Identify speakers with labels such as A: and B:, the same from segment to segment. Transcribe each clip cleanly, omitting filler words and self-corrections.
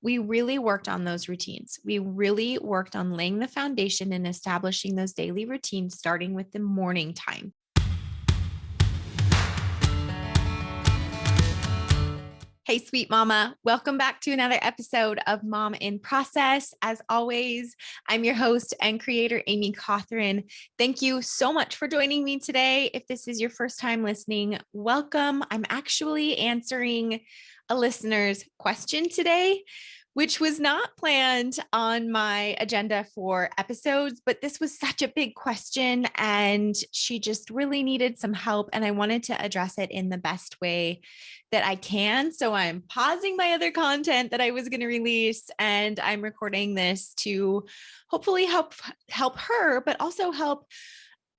A: we really worked on those routines. We really worked on laying the foundation and establishing those daily routines, starting with the morning time. Hey, sweet mama. Welcome back to another episode of Mom in Process. As always, I'm your host and creator, Amy Cawthron. Thank you so much for joining me today. If this is your first time listening, welcome. I'm actually answering a listener's question today, which was not planned on my agenda for episodes, but this was such a big question and she just really needed some help. And I wanted to address it in the best way that I can. So I'm pausing my other content that I was going to release and I'm recording this to hopefully help her, but also help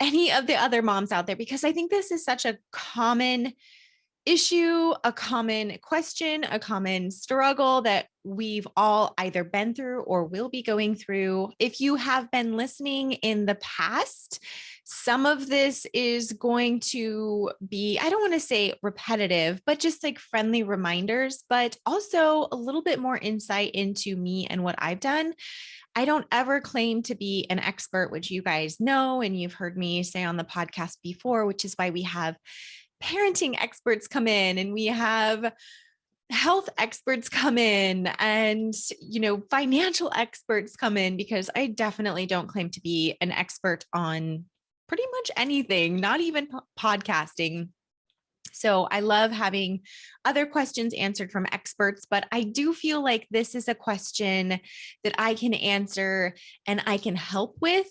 A: any of the other moms out there, because I think this is such a common issue, a common question, a common struggle that we've all either been through or will be going through. If you have been listening in the past, some of this is going to be, I don't want to say repetitive, but just like friendly reminders, but also a little bit more insight into me and what I've done. I don't ever claim to be an expert, which you guys know, and you've heard me say on the podcast before, which is why we have parenting experts come in and we have health experts come in and, financial experts come in, because I definitely don't claim to be an expert on pretty much anything, not even podcasting. So I love having other questions answered from experts, but I do feel like this is a question that I can answer and I can help with.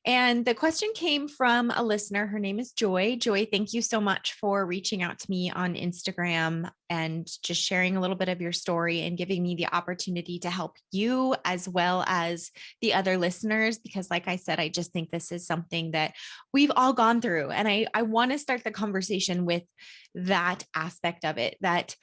A: And the question came from a listener. Her name is Joy. Joy, thank you so much for reaching out to me on Instagram and just sharing a little bit of your story and giving me the opportunity to help you as well as the other listeners, because like I said, I just think this is something that we've all gone through. And I want to start the conversation with that aspect of it, that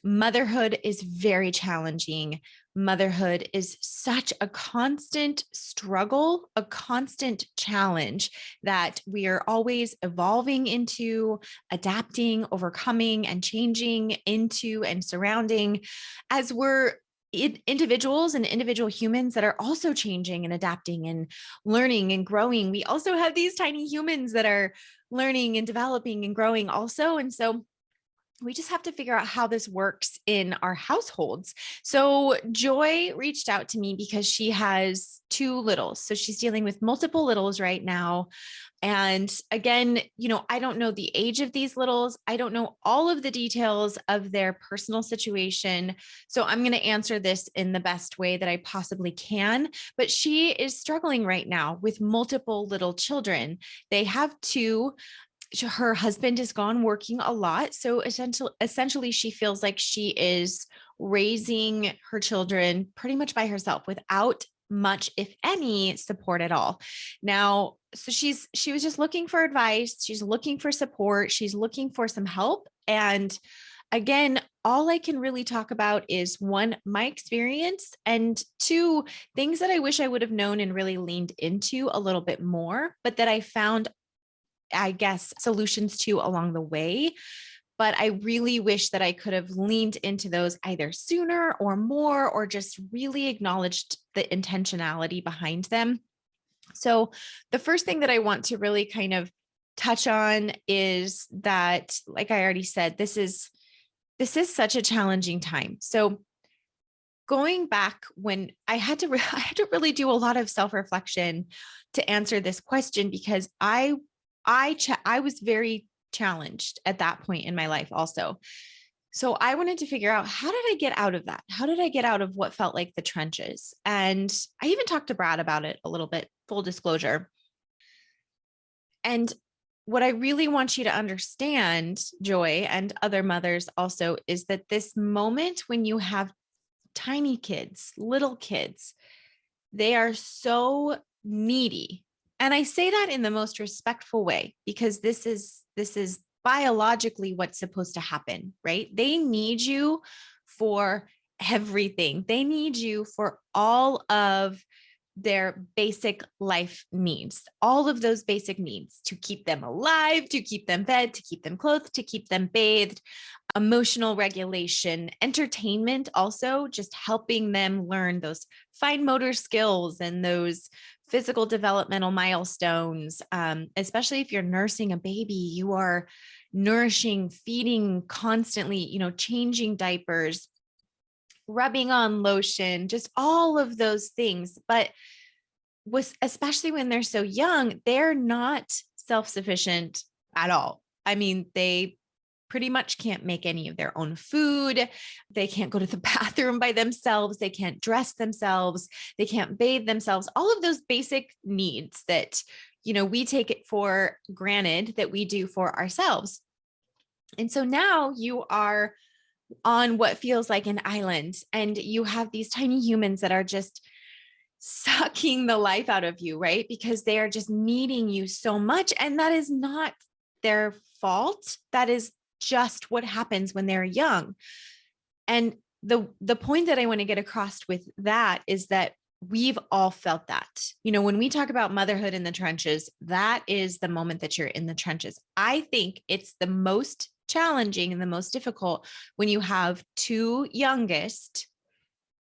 A: motherhood is very challenging. Motherhood is such a constant struggle, a constant challenge that we are always evolving into, adapting, overcoming, and changing into and surrounding as we're individuals and individual humans that are also changing and adapting and learning and growing. We also have these tiny humans that are learning and developing and growing also. And so we just have to figure out how this works in our households. So Joy reached out to me because she has two littles. So she's dealing with multiple littles right now. And again, I don't know the age of these littles. I don't know all of the details of their personal situation. So I'm going to answer this in the best way that I possibly can. But she is struggling right now with multiple little children. They have two. Her husband is gone working a lot. So essentially, she feels like she is raising her children pretty much by herself without much, if any, support at all. Now, so she was just looking for advice. She's looking for support. She's looking for some help. And again, all I can really talk about is one, my experience, and two, things that I wish I would have known and really leaned into a little bit more, but that I found, I guess, solutions to along the way. But I really wish that I could have leaned into those either sooner or more, or just really acknowledged the intentionality behind them. So the first thing that I want to really kind of touch on is that, like I already said, this is such a challenging time. So going back when I had to really do a lot of self-reflection to answer this question, because I was very challenged at that point in my life also. So I wanted to figure out, how did I get out of that? How did I get out of what felt like the trenches? And I even talked to Brad about it a little bit, full disclosure. And what I really want you to understand, Joy, and other mothers also, is that this moment when you have tiny kids, little kids, they are so needy. And I say that in the most respectful way, because this is biologically what's supposed to happen, right? They need you for everything. They need you for all of their basic life needs, all of those basic needs to keep them alive, to keep them fed, to keep them clothed, to keep them bathed, emotional regulation, entertainment, also just helping them learn those fine motor skills and those physical developmental milestones. Especially if you're nursing a baby, you are nourishing, feeding constantly, changing diapers, rubbing on lotion, just all of those things. But especially when they're so young, they're not self-sufficient at all. I mean, they pretty much can't make any of their own food. They can't go to the bathroom by themselves. They can't dress themselves. They can't bathe themselves. All of those basic needs that, we take it for granted that we do for ourselves. And so now you are on what feels like an island, and you have these tiny humans that are just sucking the life out of you, right? Because they are just needing you so much. And that is not their fault. That is just what happens when they're young. And the point that I want to get across with that is that we've all felt that. When we talk about motherhood in the trenches, that is the moment that you're in the trenches. I think it's the most challenging and the most difficult when you have two youngest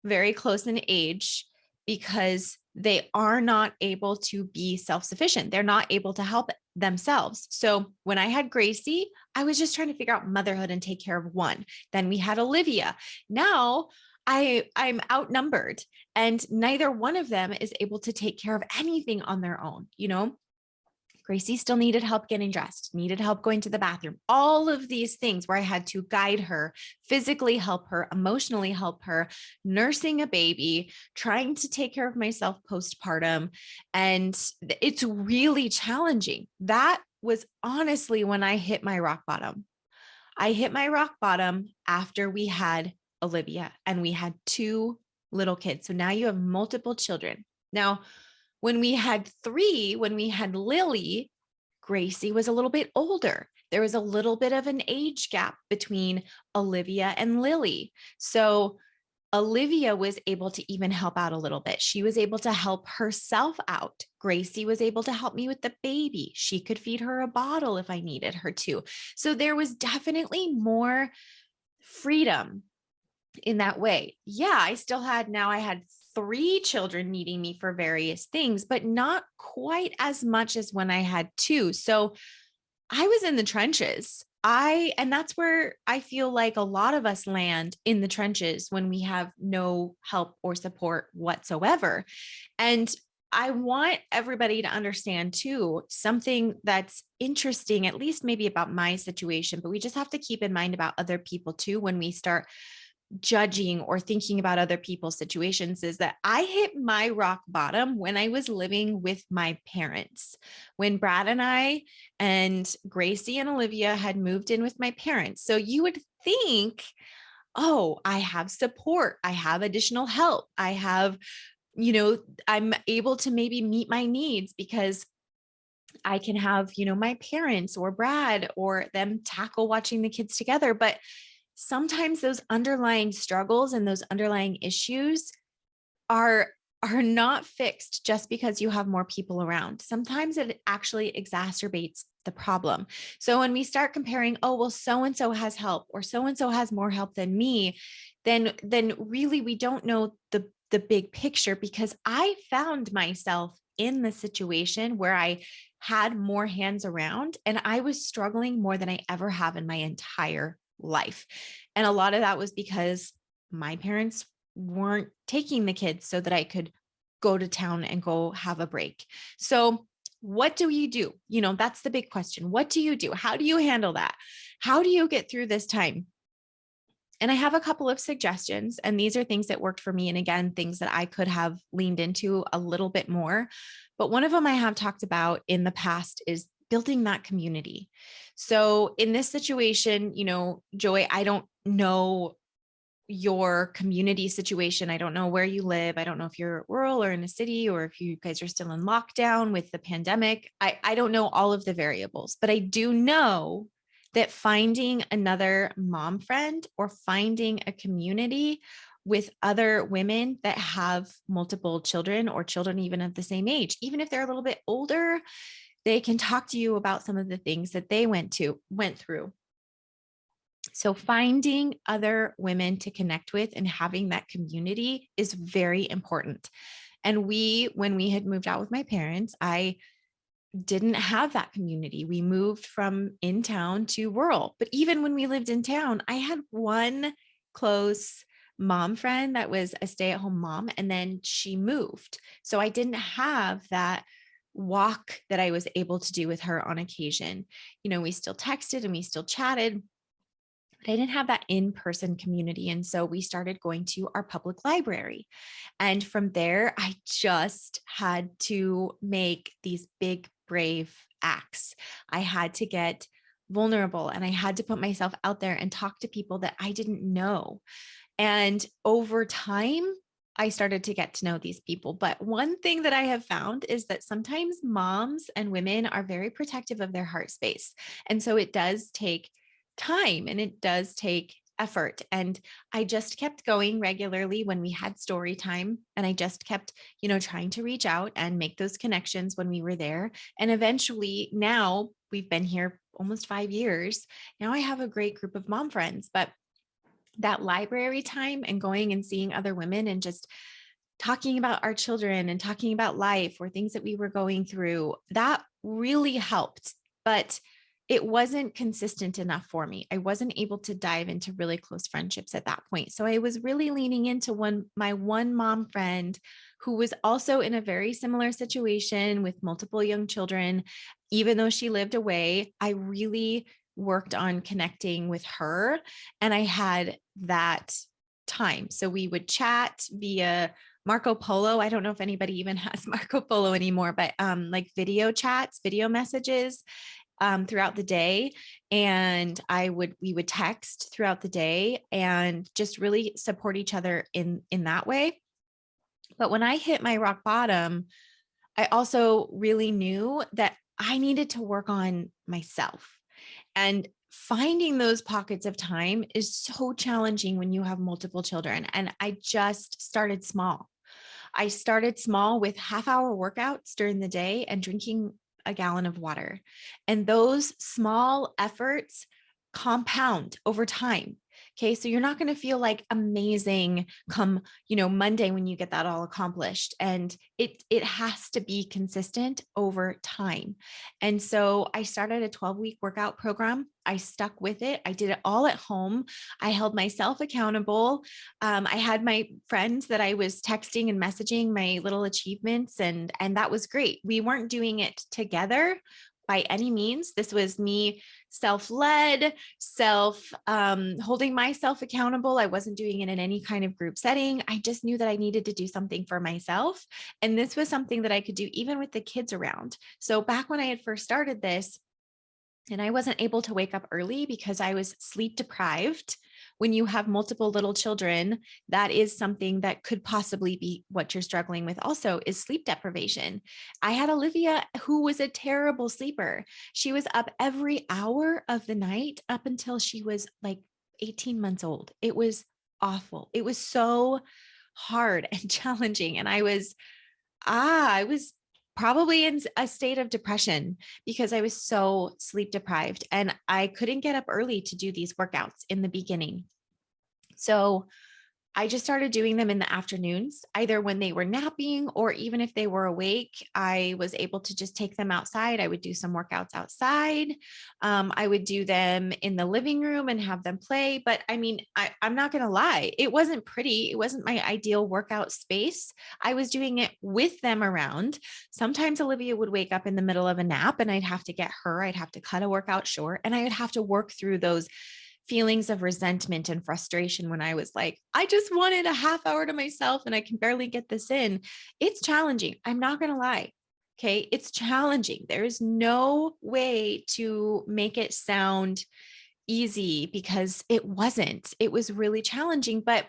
A: very close in age, because they are not able to be self-sufficient. They're not able to help themselves. So when I had Gracie, I was just trying to figure out motherhood and take care of one. Then we had Olivia. Now I'm outnumbered, and neither one of them is able to take care of anything on their own. Gracie still needed help getting dressed, needed help going to the bathroom, all of these things where I had to guide her, physically help her, emotionally help her, nursing a baby, trying to take care of myself postpartum. And it's really challenging. That was honestly when I hit my rock bottom. I hit my rock bottom after we had Olivia, and we had two little kids. So now you have multiple children. Now, when we had Lily, Gracie was a little bit older. There was a little bit of an age gap between Olivia and Lily. So Olivia was able to even help out a little bit. She was able to help herself out. Gracie was able to help me with the baby. She could feed her a bottle if I needed her to. So there was definitely more freedom in that way. Yeah, I had 3 children needing me for various things, but not quite as much as when I had 2. So I was in the trenches. And that's where I feel like a lot of us land, in the trenches, when we have no help or support whatsoever. And I want everybody to understand too, something that's interesting, at least maybe about my situation, but we just have to keep in mind about other people too when we start judging or thinking about other people's situations, is that I hit my rock bottom when I was living with my parents. When Brad and I and Gracie and Olivia had moved in with my parents. So you would think, oh, I have support. I have additional help. I have, I'm able to maybe meet my needs because I can have, my parents or Brad or them tackle watching the kids together. But sometimes those underlying struggles and those underlying issues are not fixed just because you have more people around. Sometimes it actually exacerbates the problem. So when we start comparing, oh, well, so-and-so has help, or so-and-so has more help than me, then really we don't know the big picture, because I found myself in the situation where I had more hands around, and I was struggling more than I ever have in my entire life. And a lot of that was because my parents weren't taking the kids so that I could go to town and go have a break. So what do you do? That's the big question. What do you do? How do you handle that? How do you get through this time? And I have a couple of suggestions, and these are things that worked for me. And again, things that I could have leaned into a little bit more. But one of them I have talked about in the past is building that community. So in this situation, Joy, I don't know your community situation. I don't know where you live. I don't know if you're rural or in a city, or if you guys are still in lockdown with the pandemic. I don't know all of the variables, but I do know that finding another mom friend or finding a community with other women that have multiple children or children even of the same age. Even if they're a little bit older, they can talk to you about some of the things that they went through. So finding other women to connect with and having that community is very important. And when we had moved out with my parents, I didn't have that community. We moved from in town to rural. But even when we lived in town, I had one close mom friend that was a stay-at-home mom, and then she moved. So I didn't have that walk that I was able to do with her on occasion. We still texted and we still chatted, but I didn't have that in-person community. And so we started going to our public library. And from there, I just had to make these big, brave acts. I had to get vulnerable and I had to put myself out there and talk to people that I didn't know. And over time, I started to get to know these people. But one thing that I have found is that sometimes moms and women are very protective of their heart space. And so it does take time and it does take effort. And I just kept going regularly when we had story time. And I just kept, trying to reach out and make those connections when we were there. And eventually now we've been here almost 5 years. Now I have a great group of mom friends, but that library time and going and seeing other women and just talking about our children and talking about life or things that we were going through, that really helped. But it wasn't consistent enough for me. I wasn't able to dive into really close friendships at that point. So I was really leaning into my one mom friend who was also in a very similar situation with multiple young children. Even though she lived away, I really worked on connecting with her, and I had that time. So we would chat via Marco Polo. I don't know if anybody even has Marco Polo anymore, but like video chats, video messages throughout the day. And we would text throughout the day and just really support each other in that way. But when I hit my rock bottom, I also really knew that I needed to work on myself. And finding those pockets of time is so challenging when you have multiple children. And I just started small. I started small with half-hour workouts during the day and drinking a gallon of water. And those small efforts compound over time. Okay. So you're not going to feel like amazing come, Monday when you get that all accomplished. And it has to be consistent over time. And so I started a 12-week workout program. I stuck with it. I did it all at home. I held myself accountable. I had my friends that I was texting and messaging my little achievements, and that was great. We weren't doing it together by any means. This was me self-led, holding myself accountable. I wasn't doing it in any kind of group setting. I just knew that I needed to do something for myself. And this was something that I could do even with the kids around. So back when I had first started this, and I wasn't able to wake up early because I was sleep deprived. When you have multiple little children, that is something that could possibly be what you're struggling with also, is sleep deprivation. I had Olivia, who was a terrible sleeper. She was up every hour of the night up until she was like 18 months old. It was awful. It was so hard and challenging. And I was probably in a state of depression because I was so sleep deprived and I couldn't get up early to do these workouts in the beginning. So I just started doing them in the afternoons, either when they were napping or even if they were awake. I was able to just take them outside. I would do some workouts outside. I would do them in the living room and have them play. But I mean, I'm not going to lie. It wasn't pretty. It wasn't my ideal workout space. I was doing it with them around. Sometimes Olivia would wake up in the middle of a nap and I'd have to get her. I'd have to cut a workout short and I would have to work through those feelings of resentment and frustration when I was like, I just wanted a half hour to myself and I can barely get this in. It's challenging. I'm not going to lie. Okay. It's challenging. There is no way to make it sound easy because it wasn't. It was really challenging, but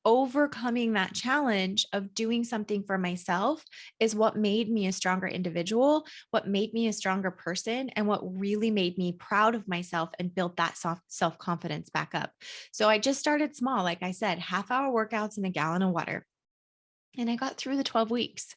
A: overcoming that challenge of doing something for myself is what made me a stronger individual, what made me a stronger person, and what really made me proud of myself and built that self-confidence back up. So I just started small, like I said, half-hour workouts and a gallon of water. And I got through the 12 weeks.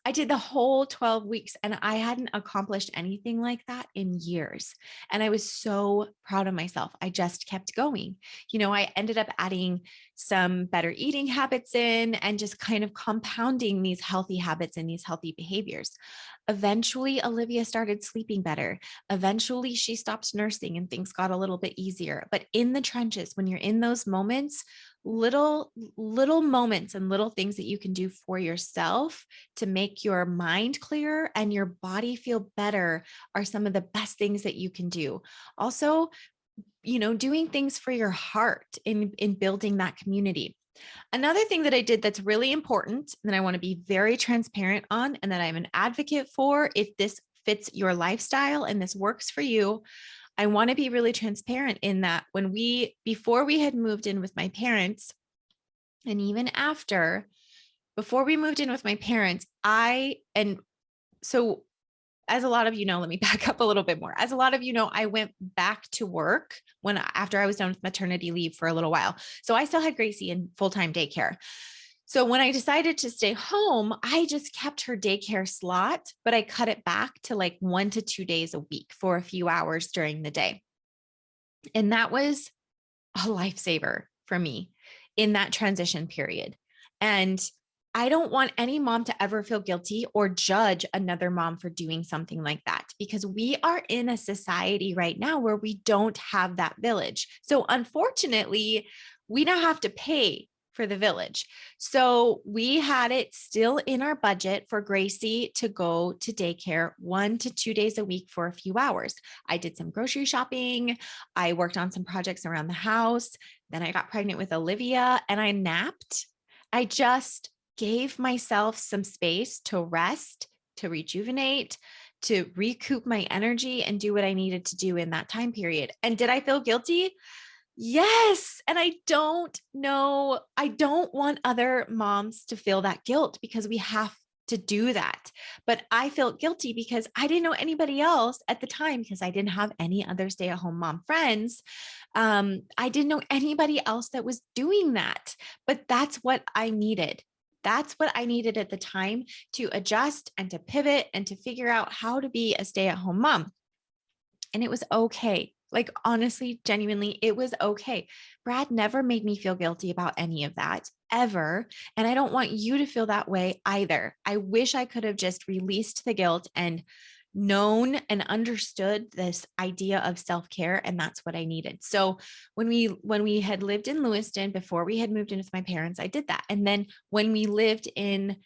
A: I did the whole 12 weeks and I hadn't accomplished anything like that in years. And I was so proud of myself. I just kept going. I ended up adding some better eating habits in and just kind of compounding these healthy habits and these healthy behaviors. Eventually, Olivia started sleeping better. Eventually, she stopped nursing and things got a little bit easier. But in the trenches, when you're in those moments, little moments and little things that you can do for yourself to make your mind clearer and your body feel better are some of the best things that you can do. Also, doing things for your heart in building that community. Another thing that I did that's really important that I want to be very transparent on and that I'm an advocate for, if this fits your lifestyle and this works for you, I want to be really transparent in that before we had moved in with my parents, and even before we moved in with my parents, so as a lot of let me back up a little bit more. As a lot of I went back to work after I was done with maternity leave for a little while. So I still had Gracie in full-time daycare. So when I decided to stay home, I just kept her daycare slot, but I cut it back to like 1 to 2 days a week for a few hours during the day. And that was a lifesaver for me in that transition period. And I don't want any mom to ever feel guilty or judge another mom for doing something like that, because we are in a society right now where we don't have that village. So unfortunately, we now have to pay for the village. So we had it still in our budget for Gracie to go to daycare 1 to 2 days a week for a few hours. I did some grocery shopping. I worked on some projects around the house. Then I got pregnant with Olivia and I napped. I just gave myself some space to rest, to rejuvenate, to recoup my energy and do what I needed to do in that time period. And did I feel guilty? Yes. And I don't want other moms to feel that guilt because we have to do that. But I felt guilty because I didn't know anybody else at the time because I didn't have any other stay-at-home mom friends. I didn't know anybody else that was doing that, but that's what I needed. That's what I needed at the time to adjust and to pivot and to figure out how to be a stay-at-home mom. And it was okay. Like, honestly, genuinely, it was okay. Brad never made me feel guilty about any of that ever. And I don't want you to feel that way either. I wish I could have just released the guilt and known and understood this idea of self-care. And that's what I needed. So when we had lived in Lewiston before we had moved in with my parents, I did that. And then when we moved in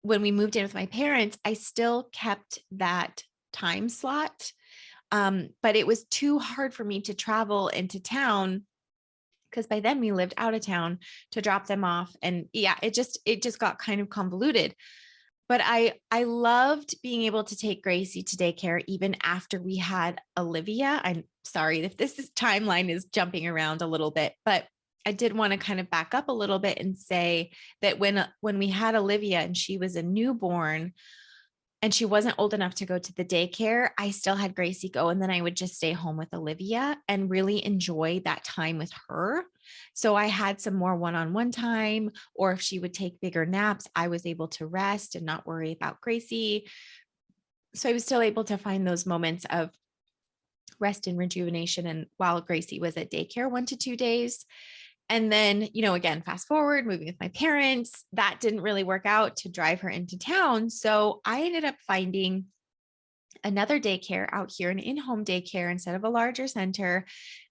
A: with my parents, I still kept that time slot. But it was too hard for me to travel into town because by then we lived out of town to drop them off. And yeah, it just got kind of convoluted. But I loved being able to take Gracie to daycare even after we had Olivia. I'm sorry if timeline is jumping around a little bit, but I did want to kind of back up a little bit and say that when we had Olivia and she was a newborn, and she wasn't old enough to go to the daycare, I still had Gracie go. And then I would just stay home with Olivia and really enjoy that time with her. So I had some more one-on-one time, or if she would take bigger naps, I was able to rest and not worry about Gracie. So I was still able to find those moments of rest and rejuvenation. And while Gracie was at daycare 1 to 2 days. And then, again, fast forward, moving with my parents, that didn't really work out to drive her into town. So I ended up finding another daycare out here, an in-home daycare instead of a larger center.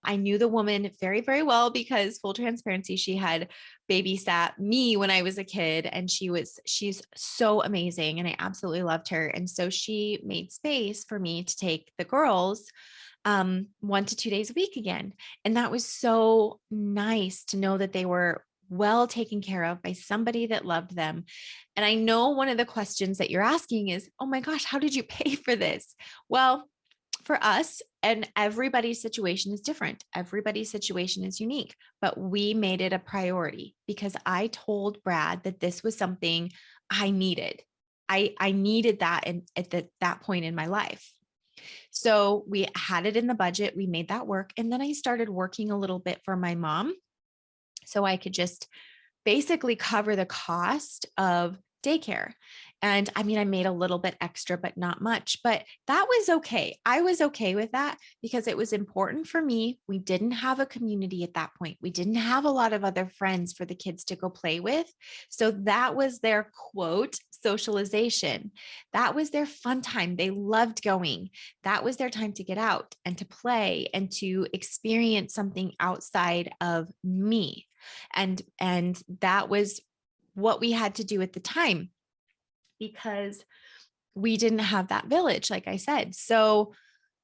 A: I knew the woman very, very well because, full transparency, she had babysat me when I was a kid, and she's so amazing and I absolutely loved her. And so she made space for me to take the girls 1 to 2 days a week again. And that was so nice to know that they were well taken care of by somebody that loved them. And I know one of the questions that you're asking is, oh my gosh, how did you pay for this? Well, for us, and everybody's situation is different. Everybody's situation is unique, but we made it a priority because I told Brad that this was something I needed. I needed that that point in my life. So we had it in the budget. We made that work. And then I started working a little bit for my mom so I could just basically cover the cost of daycare. And I mean, I made a little bit extra, but not much, but that was okay. I was okay with that because it was important for me. We didn't have a community at that point. We didn't have a lot of other friends for the kids to go play with. So that was their quote socialization. That was their fun time. They loved going. That was their time to get out and to play and to experience something outside of me. And that was what we had to do at the time because we didn't have that village, like I said. So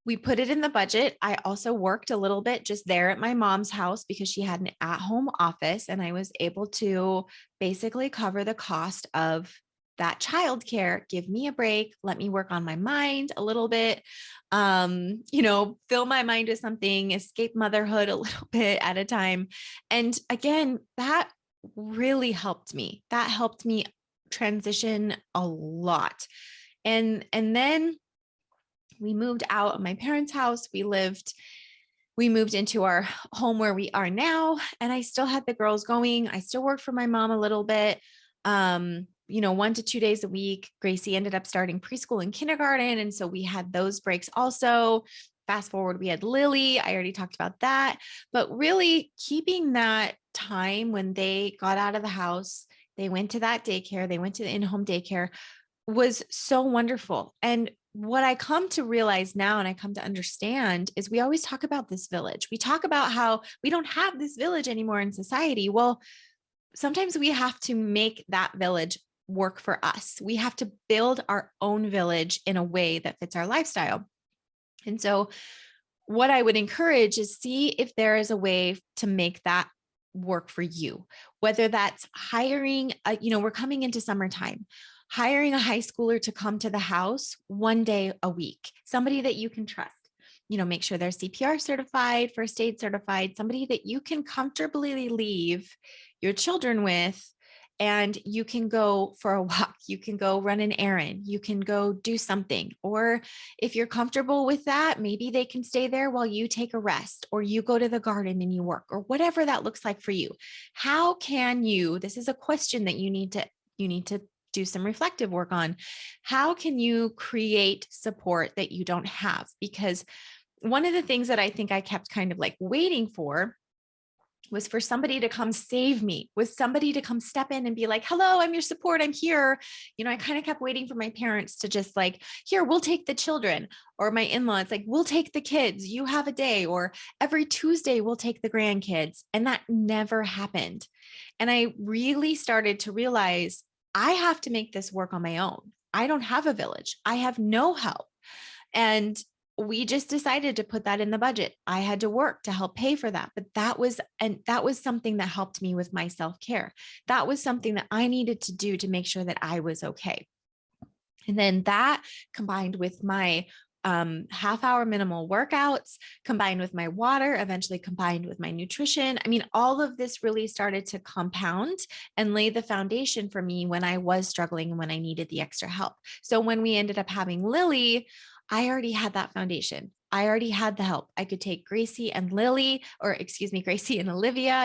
A: we put it in the budget. I also worked a little bit just there at my mom's house because she had an at-home office, and I was able to basically cover the cost of that childcare, give me a break, let me work on my mind a little bit, fill my mind with something, escape motherhood a little bit at a time. And again, that really helped me. That helped me transition a lot. And then we moved out of my parents' house. We moved into our home where we are now. And I still had the girls going. I still worked for my mom a little bit. 1 to 2 days a week. Gracie ended up starting preschool and kindergarten. And so we had those breaks also. Fast forward, we had Lily. I already talked about that, but really keeping that time when they got out of the house, they went to that daycare, they went to the in-home daycare, was so wonderful. And what I come to realize now and I come to understand is we always talk about this village. We talk about how we don't have this village anymore in society. Well, sometimes we have to make that village work for us. We have to build our own village in a way that fits our lifestyle. And so what I would encourage is see if there is a way to make that work for you, whether that's hiring, we're coming into summertime, hiring a high schooler to come to the house 1 day a week, somebody that you can trust. Make sure they're CPR certified, first aid certified, somebody that you can comfortably leave your children with, and you can go for a walk, you can go run an errand, you can go do something. Or if you're comfortable with that, maybe they can stay there while you take a rest, or you go to the garden and you work, or whatever that looks like for you. How can you, this is a question that you need to do some reflective work on. How can you create support that you don't have? Because one of the things that I think I kept kind of like waiting for was for somebody to come save me, was somebody to come step in and be like, hello, I'm your support, I'm here. I kind of kept waiting for my parents to just like, here, we'll take the children, or my in-laws, like, we'll take the kids, you have a day, or every Tuesday we'll take the grandkids. And that never happened. And I really started to realize I have to make this work on my own. I don't have a village. I have no help. And we just decided to put that in the budget. I had to work to help pay for that, but that was something that helped me with my self-care. That was something that I needed to do to make sure that I was okay. And then that combined with my half-hour minimal workouts, combined with my water, eventually combined with my nutrition. I mean, all of this really started to compound and lay the foundation for me when I was struggling and when I needed the extra help. So when we ended up having Lily, I already had that foundation. I already had the help. I could take Gracie and Olivia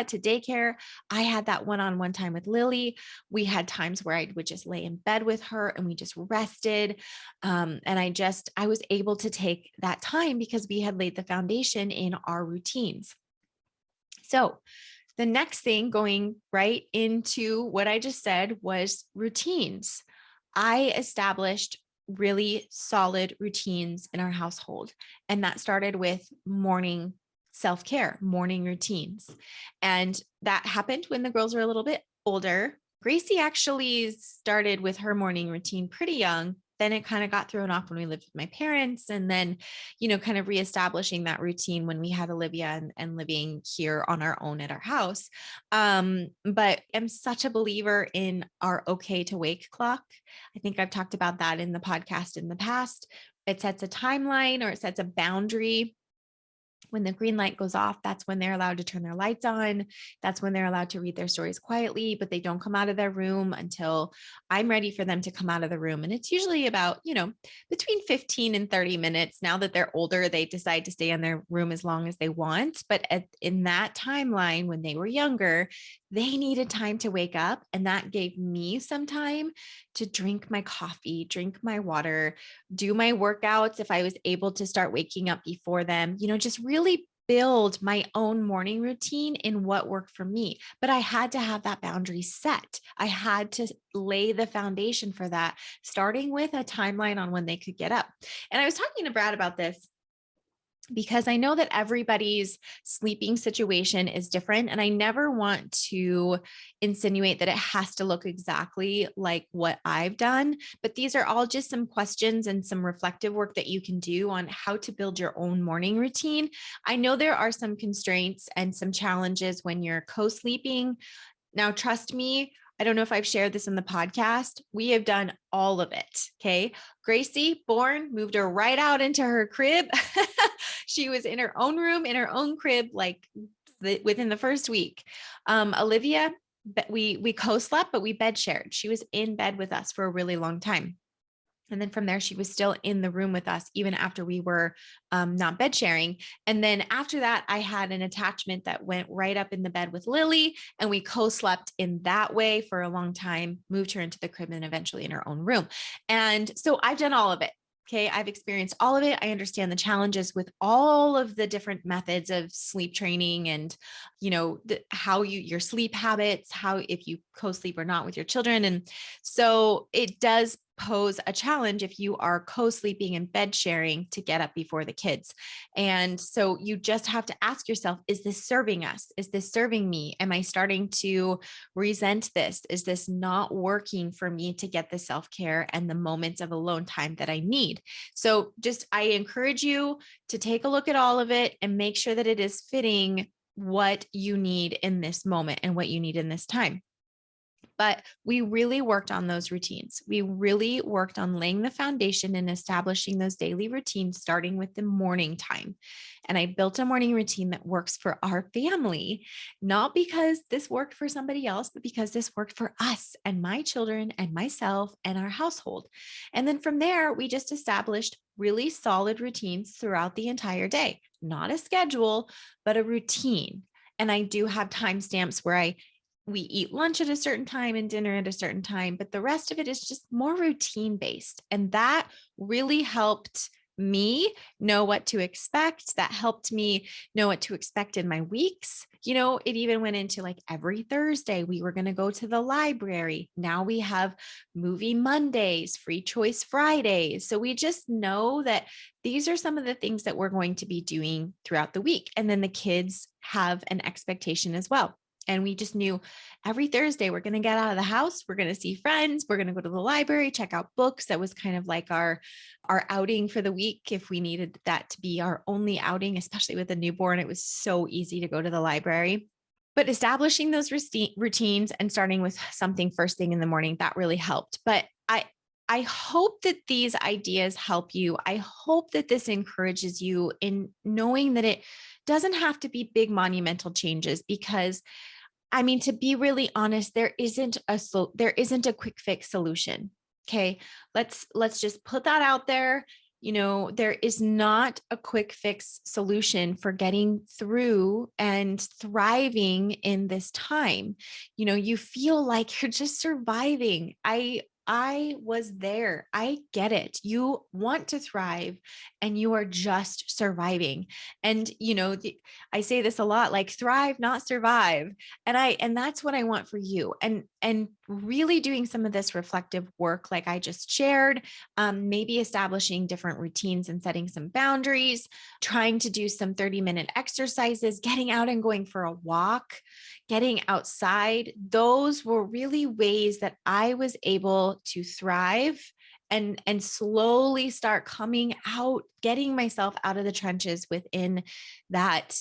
A: to daycare. I had that one-on-one time with Lily. We had times where I would just lay in bed with her and we just rested. And I was able to take that time because we had laid the foundation in our routines. So the next thing, going right into what I just said, was routines. I established really solid routines in our household. And that started with morning self-care, morning routines. And that happened when the girls were a little bit older. Gracie actually started with her morning routine pretty young. Then it kind of got thrown off when we lived with my parents, and then, kind of reestablishing that routine when we had Olivia and living here on our own at our house. But I'm such a believer in our okay to wake clock. I think I've talked about that in the podcast in the past. it sets a timeline or it sets a boundary. When the green light goes off, that's when they're allowed to turn their lights on. That's when they're allowed to read their stories quietly, but they don't come out of their room until I'm ready for them to come out of the room. And it's usually about, between 15 and 30 minutes. Now that they're older, they decide to stay in their room as long as they want. But in that timeline, when they were younger, they needed time to wake up. And that gave me some time to drink my coffee, drink my water, do my workouts if I was able to start waking up before them, just really build my own morning routine in what worked for me. But I had to have that boundary set. I had to lay the foundation for that, starting with a timeline on when they could get up. And I was talking to Brad about this because I know that everybody's sleeping situation is different. And I never want to insinuate that it has to look exactly like what I've done, but these are all just some questions and some reflective work that you can do on how to build your own morning routine. I know there are some constraints and some challenges when you're co-sleeping. Now, trust me, I don't know if I've shared this in the podcast. We have done all of it. Okay. Gracie, born, moved her right out into her crib. She was in her own room, in her own crib, like within the first week. Olivia, we co-slept, but we bed shared. She was in bed with us for a really long time. And then from there, she was still in the room with us, even after we were not bed sharing. And then after that, I had an attachment that went right up in the bed with Lily, and we co-slept in that way for a long time, moved her into the crib and eventually in her own room. And so I've done all of it. Okay. I've experienced all of it. I understand the challenges with all of the different methods of sleep training and, how your sleep habits, how, if you co-sleep or not with your children. And so it does pose a challenge if you are co-sleeping and bed sharing to get up before the kids. And so you just have to ask yourself, is this serving us? Is this serving me? Am I starting to resent this? Is this not working for me to get the self-care and the moments of alone time that I need? So I encourage you to take a look at all of it and make sure that it is fitting what you need in this moment and what you need in this time. But we really worked on those routines. We really worked on laying the foundation and establishing those daily routines, starting with the morning time. And I built a morning routine that works for our family, not because this worked for somebody else, but because this worked for us and my children and myself and our household. And then from there, we just established really solid routines throughout the entire day, not a schedule, but a routine. And I do have timestamps where we eat lunch at a certain time and dinner at a certain time, but the rest of it is just more routine based. And that really helped me know what to expect. That helped me know what to expect in my weeks. It even went into like every Thursday, we were going to go to the library. Now we have movie Mondays, free choice Fridays. So we just know that these are some of the things that we're going to be doing throughout the week. And then the kids have an expectation as well. And we just knew every Thursday we're going to get out of the house. We're going to see friends. We're going to go to the library, check out books. That was kind of like our outing for the week. If we needed that to be our only outing, especially with a newborn, it was so easy to go to the library. But establishing those routines and starting with something first thing in the morning, that really helped. But I hope that these ideas help you. I hope that this encourages you in knowing that it doesn't have to be big monumental changes, because to be really honest, there isn't a quick fix solution. Okay. Let's just put that out there. There is not a quick fix solution for getting through and thriving in this time. You feel like you're just surviving. I was there. I get it. You want to thrive and you are just surviving. And, I say this a lot, like thrive, not survive. And that's what I want for you. And really doing some of this reflective work, like I just shared, maybe establishing different routines and setting some boundaries, trying to do some 30-minute exercises, getting out and going for a walk, getting outside. Those were really ways that I was able to thrive and slowly start coming out, getting myself out of the trenches within that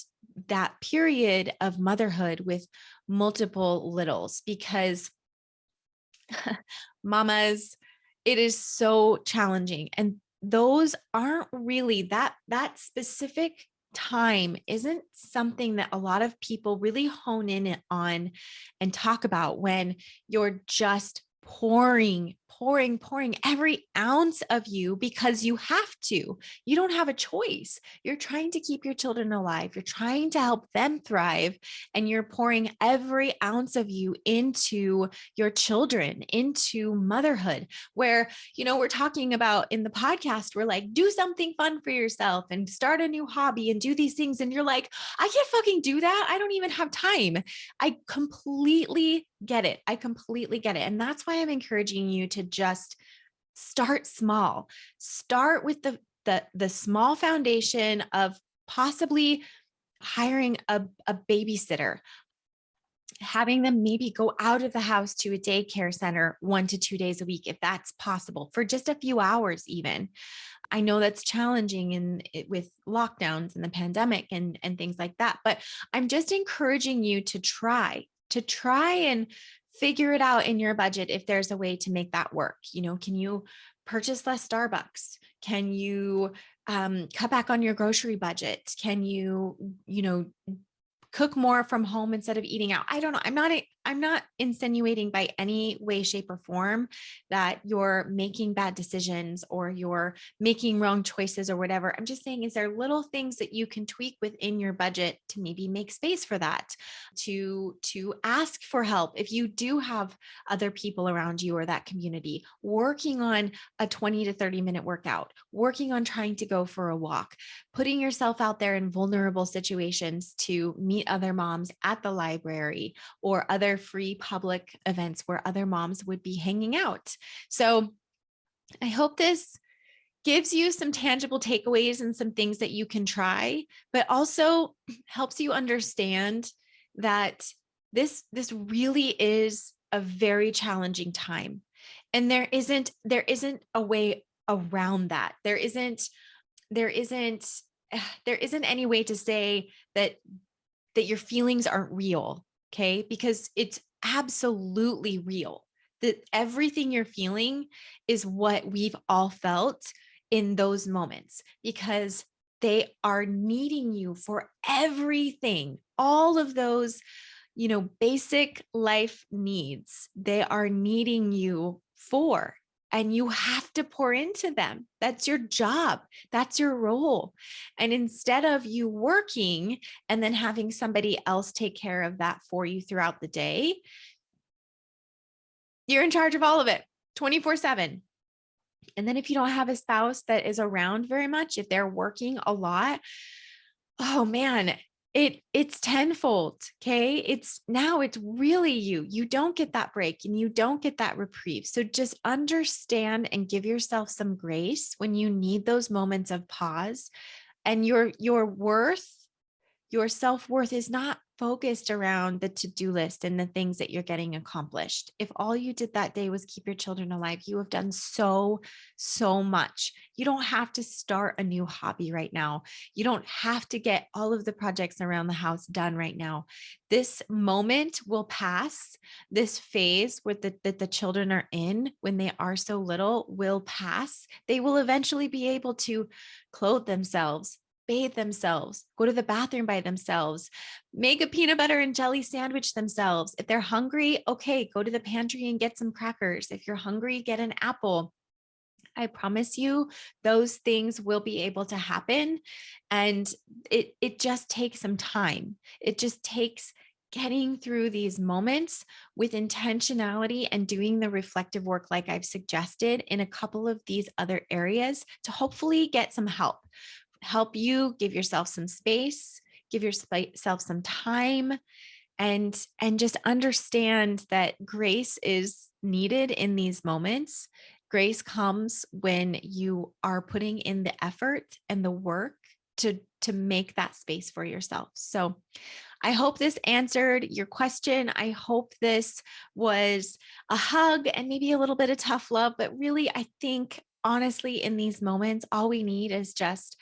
A: period of motherhood with multiple littles. Because mamas, it is so challenging. And those aren't really that specific time isn't something that a lot of people really hone in on and talk about when you're just pouring every ounce of you because you have to. You don't have a choice. You're trying to keep your children alive. You're trying to help them thrive, and you're pouring every ounce of you into your children, into motherhood, where, we're talking about in the podcast, we're like, do something fun for yourself and start a new hobby and do these things. And you're like, I can't fucking do that. I don't even have time. I completely get it. I completely get it. And that's why I'm encouraging you to just start small. Start with the small foundation of possibly hiring a babysitter, having them maybe go out of the house to a daycare center 1 to 2 days a week, if that's possible, for just a few hours even. I know that's challenging with lockdowns and the pandemic and things like that, but I'm just encouraging you to try and figure it out in your budget if there's a way to make that work. Can you purchase less Starbucks? Can you cut back on your grocery budget? Can you, cook more from home instead of eating out? I don't know. I'm not insinuating by any way, shape, or form that you're making bad decisions or you're making wrong choices or whatever. I'm just saying, is there little things that you can tweak within your budget to maybe make space for that, to ask for help if you do have other people around you or that community, working on a 20 to 30-minute workout, working on trying to go for a walk, putting yourself out there in vulnerable situations to meet other moms at the library or other free public events where other moms would be hanging out. So I hope this gives you some tangible takeaways and some things that you can try, but also helps you understand that this really is a very challenging time. And there isn't a way around that. There isn't any way to say that your feelings aren't real, okay? Because it's absolutely real. That everything you're feeling is what we've all felt in those moments, because they are needing you for everything. All of those, basic life needs, they are needing you for. And you have to pour into them. That's your job. That's your role. And instead of you working and then having somebody else take care of that for you throughout the day, you're in charge of all of it 24/7. And then if you don't have a spouse that is around very much, if they're working a lot, oh man, it's tenfold. Okay. It's really you don't get that break and you don't get that reprieve. So just understand and give yourself some grace when you need those moments of pause. And your self-worth is not focused around the to-do list and the things that you're getting accomplished. If all you did that day was keep your children alive, you have done so much. You don't have to start a new hobby right now. You don't have to get all of the projects around the house done right now. This moment will pass. This phase that the children are in when they are so little will pass. They will eventually be able to clothe themselves, bathe themselves, go to the bathroom by themselves, make a peanut butter and jelly sandwich themselves. If they're hungry, okay, go to the pantry and get some crackers. If you're hungry, get an apple. I promise you, those things will be able to happen. And it just takes some time. It just takes getting through these moments with intentionality and doing the reflective work like I've suggested in a couple of these other areas to hopefully get some help you give yourself some space, give yourself some time, and just understand that grace is needed in these moments. Grace comes when you are putting in the effort and the work to make that space for yourself. So I hope this answered your question. I hope this was a hug and maybe a little bit of tough love, but really, I think honestly, in these moments, all we need is just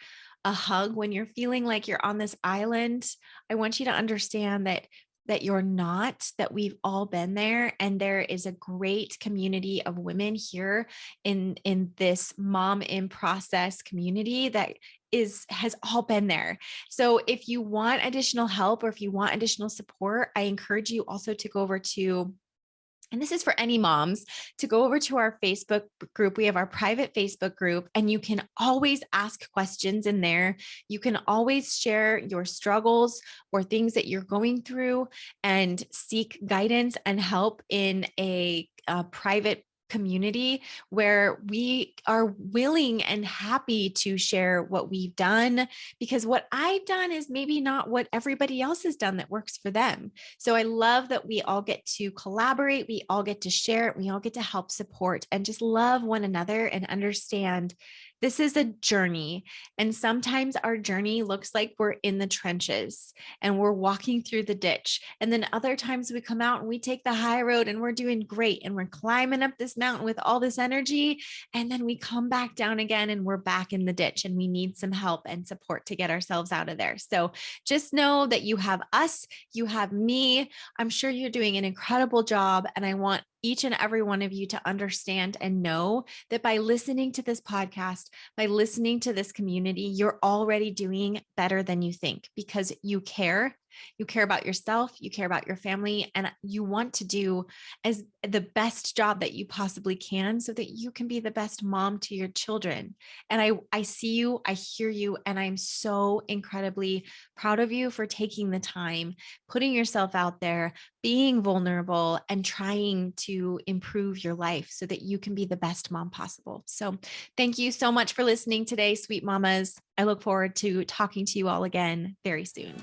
A: a hug. When you're feeling like you're on this island, I want you to understand that that you're not, that we've all been there. And there is a great community of women here in this mom in process community that has all been there. So if you want additional help or if you want additional support, I encourage you also to go over to, and this is for any moms, to go over to our Facebook group. We have our private Facebook group, and you can always ask questions in there. You can always share your struggles or things that you're going through and seek guidance and help in a private community where we are willing and happy to share what we've done, because what I've done is maybe not what everybody else has done that works for them. So I love that we all get to collaborate, we all get to share, we all get to help support and just love one another and understand this is a journey. And sometimes our journey looks like we're in the trenches and we're walking through the ditch. And then other times we come out and we take the high road and we're doing great and we're climbing up this mountain with all this energy. And then we come back down again and we're back in the ditch and we need some help and support to get ourselves out of there. So just know that you have us, you have me. I'm sure you're doing an incredible job. And I want each and every one of you to understand and know that by listening to this podcast, by listening to this community, you're already doing better than you think, because you care. You care about yourself, you care about your family, and you want to do as the best job that you possibly can so that you can be the best mom to your children. And I see you, I hear you, and I'm so incredibly proud of you for taking the time, putting yourself out there, being vulnerable, and trying to improve your life so that you can be the best mom possible. So thank you so much for listening today, sweet mamas. I look forward to talking to you all again very soon.